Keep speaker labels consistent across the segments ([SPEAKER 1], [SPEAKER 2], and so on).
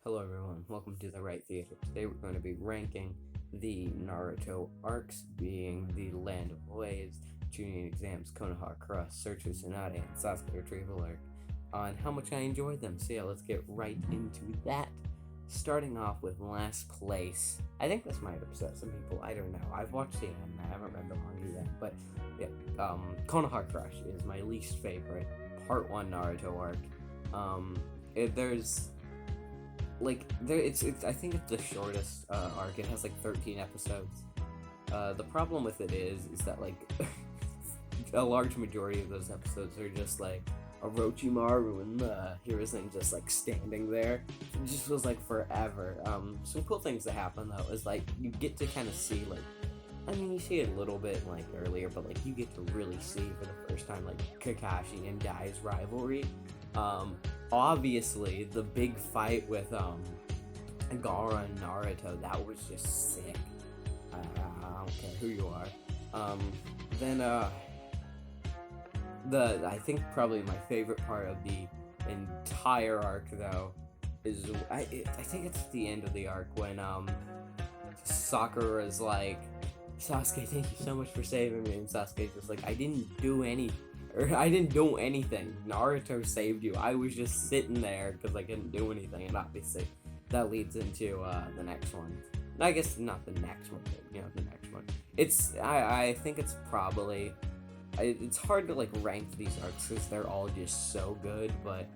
[SPEAKER 1] Hello everyone, welcome to the Right Theater. Today we're going to be ranking the Naruto arcs, being the Land of Waves, Chunin Exams, Konoha Cross, Search for Tsunade, and Sasuke Retrieval arc, on how much I enjoyed them. So yeah, let's get right into that. Starting off with last place. I think this might upset some people, I don't know. I've watched the anime, I haven't read the manga yet, but yeah, Konoha Crush is my least favorite Part 1 Naruto arc. It's I think it's the shortest arc. It has like 13 episodes. The problem with it is that like a large majority of those episodes are just like Orochimaru and Hiruzen just like standing there. It just feels like forever. Some cool things that happen though is like you get to kind of see like, I mean, you see it a little bit like earlier, but like you get to really see for the first time like Kakashi and Dai's rivalry. Obviously the big fight with Gaara and Naruto, that was just sick. I don't care who you are. Then I think probably my favorite part of the entire arc though is I think it's the end of the arc when Sakura's like, Sasuke, thank you so much for saving me, and Sasuke's just like, I didn't do anything. Naruto saved you. I was just sitting there because I couldn't do anything, and obviously that leads into the next one. I guess not the next one, but the next one. I think it's probably it's hard to like rank these arcs because they're all just so good, but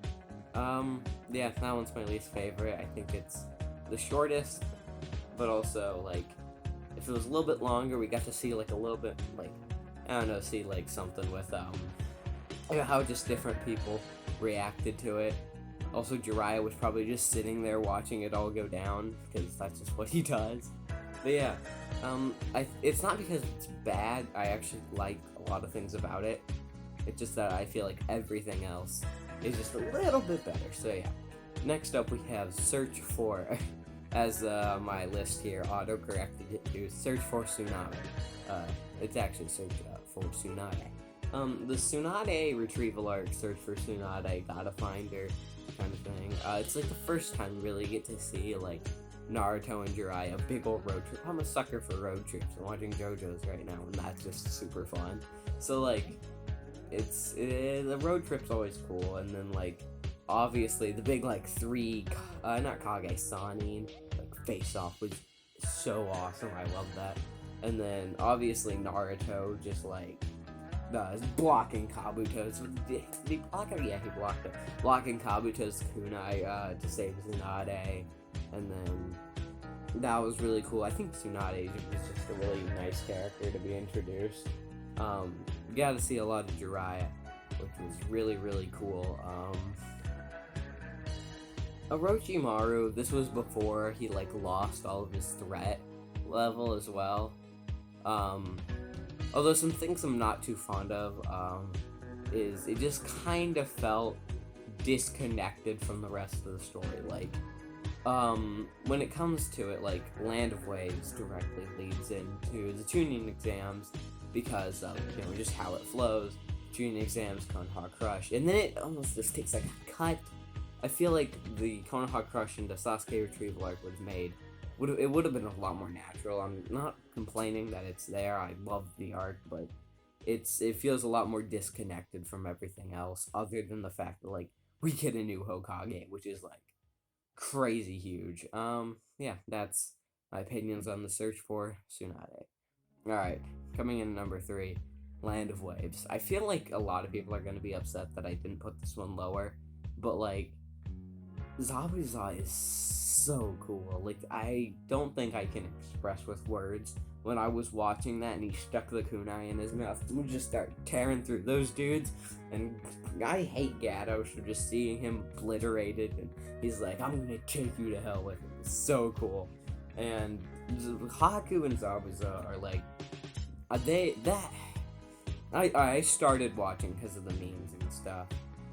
[SPEAKER 1] yeah, that one's my least favorite. I think it's the shortest, but also like if it was a little bit longer, we got to see like a little bit like, I don't know, see like something with how just different people reacted to it. Also, Jiraiya was probably just sitting there watching it all go down because that's just what he does. But yeah, it's not because it's bad. I actually like a lot of things about it. It's just that I feel like everything else is just a little bit better. So yeah, next up we have Search for, as my list here auto-corrected it to Search for Tsunade. It's actually Search for Tsunade. The Tsunade retrieval arc, Search for Tsunade, gotta find her, kind of thing. It's like the first time we really get to see like Naruto and Jiraiya, a big old road trip. I'm a sucker for road trips. I'm watching JoJo's right now, and that's just super fun. So like, the road trip's always cool, and then like, obviously the big like not Kage, Sanin, like face off was so awesome. I love that. And then obviously Naruto just like blocking Kabuto's. Did he block it? Yeah, he blocked it. Blocking Kabuto's kunai to save Tsunade, and then that was really cool. I think Tsunade was just a really nice character to be introduced. You got to see a lot of Jiraiya, which was really, really cool. Orochimaru, this was before he like lost all of his threat level as well. Although some things I'm not too fond of is it just kind of felt disconnected from the rest of the story. Like, when it comes to it, like Land of Waves directly leads into the Chunin Exams because of just how it flows. Chunin Exams, Konoha Crush, and then it almost just takes like a cut. I feel like the Konoha Crush into Sasuke Retrieval arc was made. It would have been a lot more natural. I'm not complaining that it's there. I love the arc, but it feels a lot more disconnected from everything else, other than the fact that like we get a new Hokage, which is like crazy huge. Yeah, that's my opinions on the Search for Tsunade. All right, coming in number 3, Land of Waves. I feel like a lot of people are gonna be upset that I didn't put this one lower, but like, Zabuza is so cool. Like, I don't think I can express with words. When I was watching that and he stuck the kunai in his mouth, we just start tearing through those dudes. And I hate Gato, so just seeing him obliterated, and he's like, I'm gonna take you to hell with him. It's so cool. And Haku and Zabuza are like, I started watching because of the memes and stuff,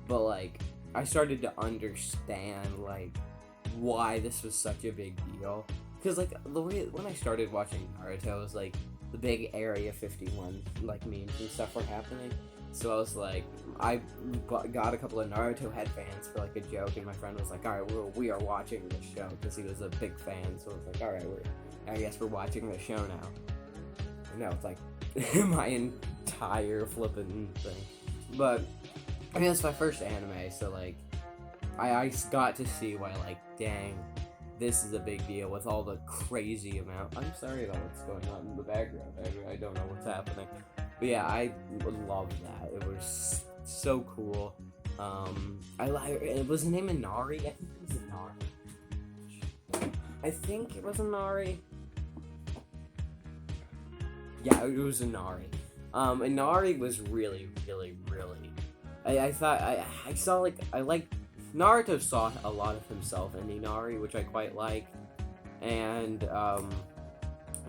[SPEAKER 1] but like, I started to understand like why this was such a big deal. Because like the way when I started watching Naruto, it was like the big Area 51 like memes and stuff were happening. So I was like, I got a couple of Naruto headbands for like a joke, and my friend was like, all right, we are watching this show, because he was a big fan. So I was like, all right, I guess we're watching the show now. And now it's like my entire flippin' thing. But I mean, it's my first anime, so like I got to see why, like, dang, this is a big deal with all the crazy amount. I'm sorry about what's going on in the background. I don't know what's happening. But yeah, I love that. It was so cool. Was the name Inari? I think it was Inari. I think it was Inari. Yeah, it was Inari. Inari was really, really, really. I thought I saw like Naruto saw a lot of himself in Inari, which I quite like, and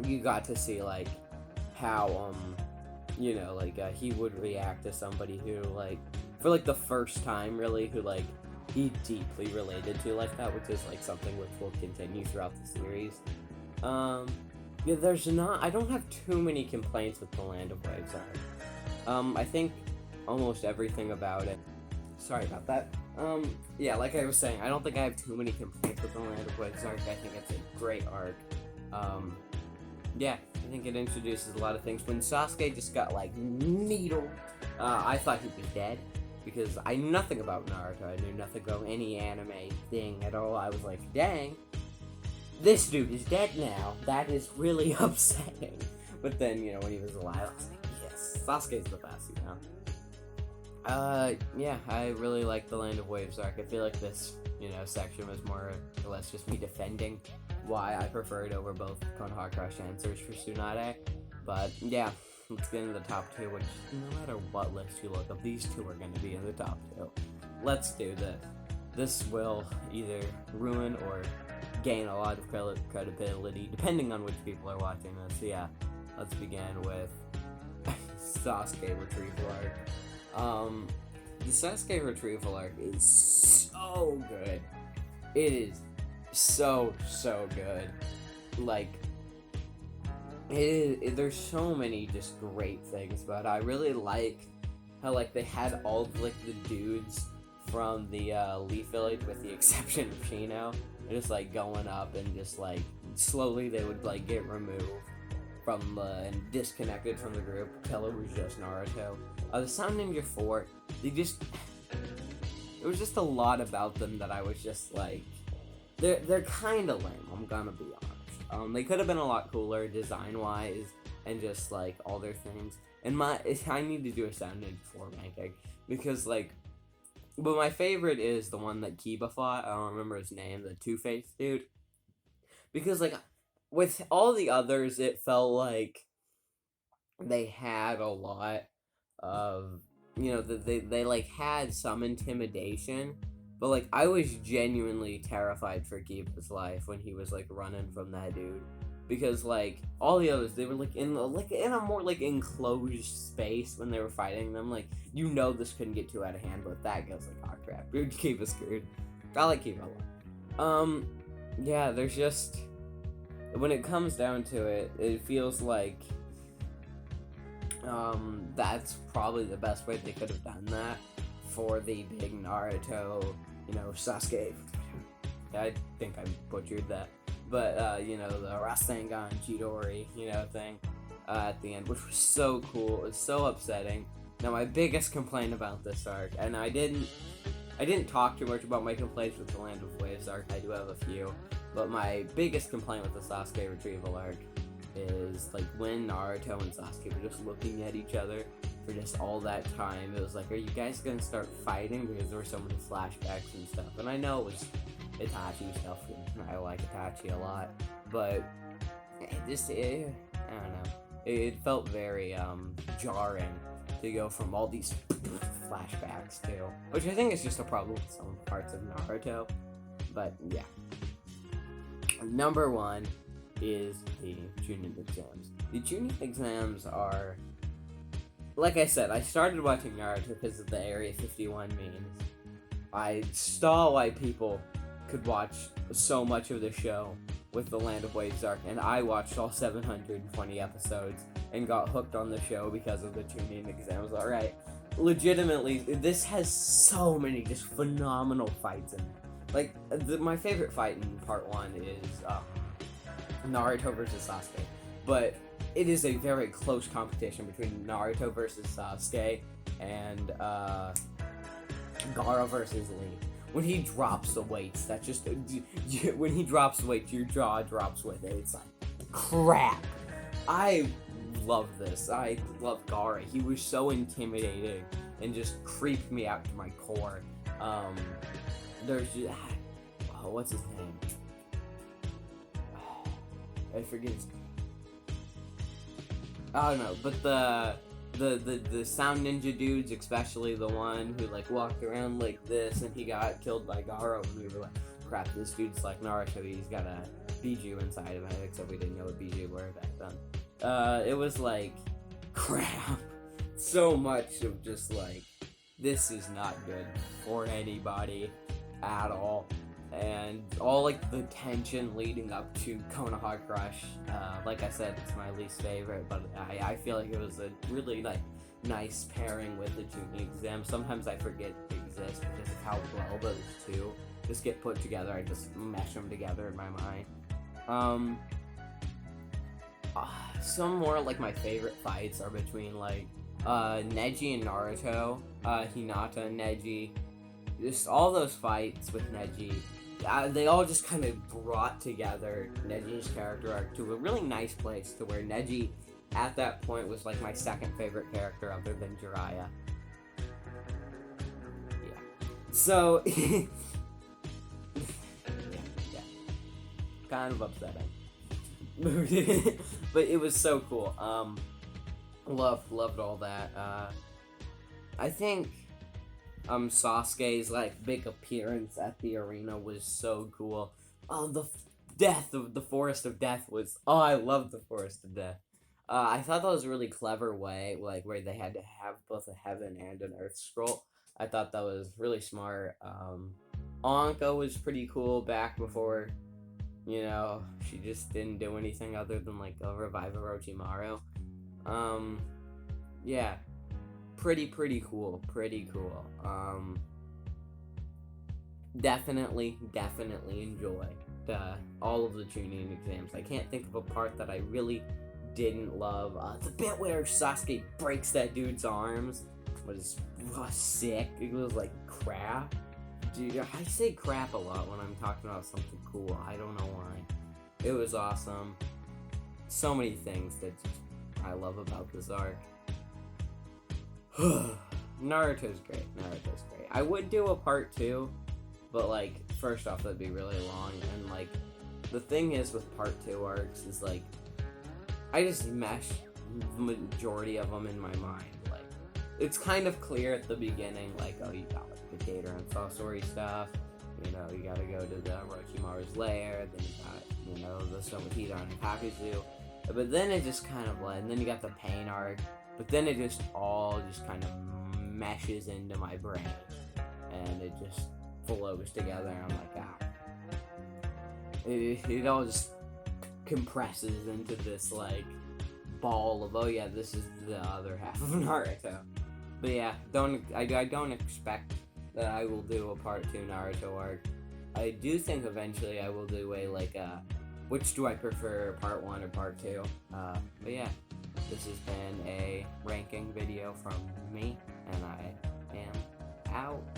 [SPEAKER 1] you got to see like how he would react to somebody who, like, for like the first time really, who like he deeply related to like that, which is like something which will continue throughout the series. Yeah, I don't have too many complaints with the Land of Waves arc. I think almost everything about it. Sorry about that. Yeah, like I was saying, I don't think I have too many complaints with the Land of Waves arc. I think it's a great arc. Yeah, I think it introduces a lot of things. When Sasuke just got, like, needled, I thought he was dead, because I knew nothing about Naruto. I knew nothing about any anime thing at all. I was like, dang, this dude is dead now. That is really upsetting. But then, when he was alive, I was like, yes, Sasuke's the best, Yeah, I really like the Land of Waves arc. I feel like this, section was more or less just me defending why I prefer it over both Konoha Crush and Search for Tsunade. But yeah, let's get into the top two, which no matter what list you look up, these two are going to be in the top two. Let's do this. This will either ruin or gain a lot of credibility, depending on which people are watching this. So yeah, let's begin with Sasuke Retrieval Arc. The Sasuke Retrieval Arc is so good. It is so good. Like, there's so many just great things, but I really like how, like, they had all of, like, the dudes from the Leaf Village, with the exception of Shino, just like going up, and just like slowly they would like get removed from and disconnected from the group until it was just Naruto. The Sound Ninja 4, it was just a lot about them that I was just like, they're kind of lame, I'm gonna be honest. They could have been a lot cooler design-wise, and just like all their things. And I need to do a Sound Ninja 4 ranking, because like, but my favorite is the one that Kiba fought. I don't remember his name, the Two-Face dude. Because like, with all the others, it felt like they had a lot of, they like had some intimidation, but like I was genuinely terrified for Kiba's life when he was like running from that dude, because like all the others, they were like in a more like enclosed space when they were fighting them. Like, this couldn't get too out of hand, but that goes like, oh crap, dude, Kiba's screwed. I like Kiba a lot. Yeah, there's just, when it comes down to it, it feels like that's probably the best way they could have done that for the big Naruto, Sasuke. I think I butchered that. But, the Rasengan Chidori, thing at the end, which was so cool. It's so upsetting. Now, my biggest complaint about this arc, and I didn't talk too much about my complaints with the Land of Waves arc, I do have a few, but my biggest complaint with the Sasuke Retrieval arc is, like, when Naruto and Sasuke were just looking at each other for just all that time. It was like, are you guys gonna start fighting? Because there were so many flashbacks and stuff, and I know it was Itachi stuff, and I like Itachi a lot, but I don't know, it felt very jarring to go from all these flashbacks to, which I think is just a problem with some parts of Naruto. But yeah, number one is the Chunin exams. The Chunin exams are, like I said, I started watching Naruto because of the Area 51 memes. I saw why people could watch so much of the show with the Land of Waves arc, and I watched all 720 episodes and got hooked on the show because of the Chunin exams. Alright, legitimately, this has so many just phenomenal fights in it. Like, my favorite fight in part 1 is Naruto versus Sasuke. But it is a very close competition between Naruto versus Sasuke and Gaara versus Lee. When he drops the weights, that just when he drops weights, your jaw drops with it. It's like crap. I love this. I love Gaara. He was so intimidating and just creeped me out to my core. There's just, what's his name? I forget his name. I don't know, but the sound ninja dudes, especially the one who like walked around like this and he got killed by Gaara, and we were like, crap, this dude's like Naruto, he's got a Biju inside of him, except we didn't know what Biju were back then. It was like, crap, so much of just like, this is not good for anybody at all. And all like the tension leading up to Konoha Crush, like I said, it's my least favorite, but I feel like it was a really like nice pairing with the Chunin exam. Sometimes I forget they exist because of how well those two just get put together. I just mesh them together in my mind. Some more like my favorite fights are between like Neji and Naruto, Hinata and Neji. Just all those fights with Neji, they all just kind of brought together Neji's character arc to a really nice place, to where Neji at that point was like my second favorite character other than Jiraiya. Yeah. So, yeah. Kind of upsetting. But it was so cool. Loved all that. I think Sasuke's like big appearance at the arena was so cool. Oh, the death of the Forest of Death was. Oh, I love the Forest of Death. I thought that was a really clever way, like where they had to have both a heaven and an earth scroll. I thought that was really smart. Anko was pretty cool back before, you know, she just didn't do anything other than like revive Orochimaru. Yeah. Pretty cool. Definitely enjoy all of the Chunin exams. I can't think of a part that I really didn't love. The bit where Sasuke breaks that dude's arms was sick. It was like crap. Dude, I say crap a lot when I'm talking about something cool. I don't know why. It was awesome. So many things that I love about this arc. Naruto's great. I would do a part 2, but like, first off, that'd be really long, and like, the thing is with part 2 arcs is like, I just mesh the majority of them in my mind. Like, it's kind of clear at the beginning, like, oh, you got like the Gator and Sasori stuff, you know, you gotta go to the Orochimaru's lair, then you got, you know, the Somotita and Kakuzu, but then it just kind of like, and then you got the Pain arc. But then it just all just kind of meshes into my brain, and it just flows together, and I'm like, it all just compresses into this like ball of, oh yeah, this is the other half of Naruto. But yeah, I don't expect that I will do a part 2 Naruto arc. I do think eventually I will do a like which do I prefer, part 1 or part 2? But yeah. This has been a ranking video from me, and I am out.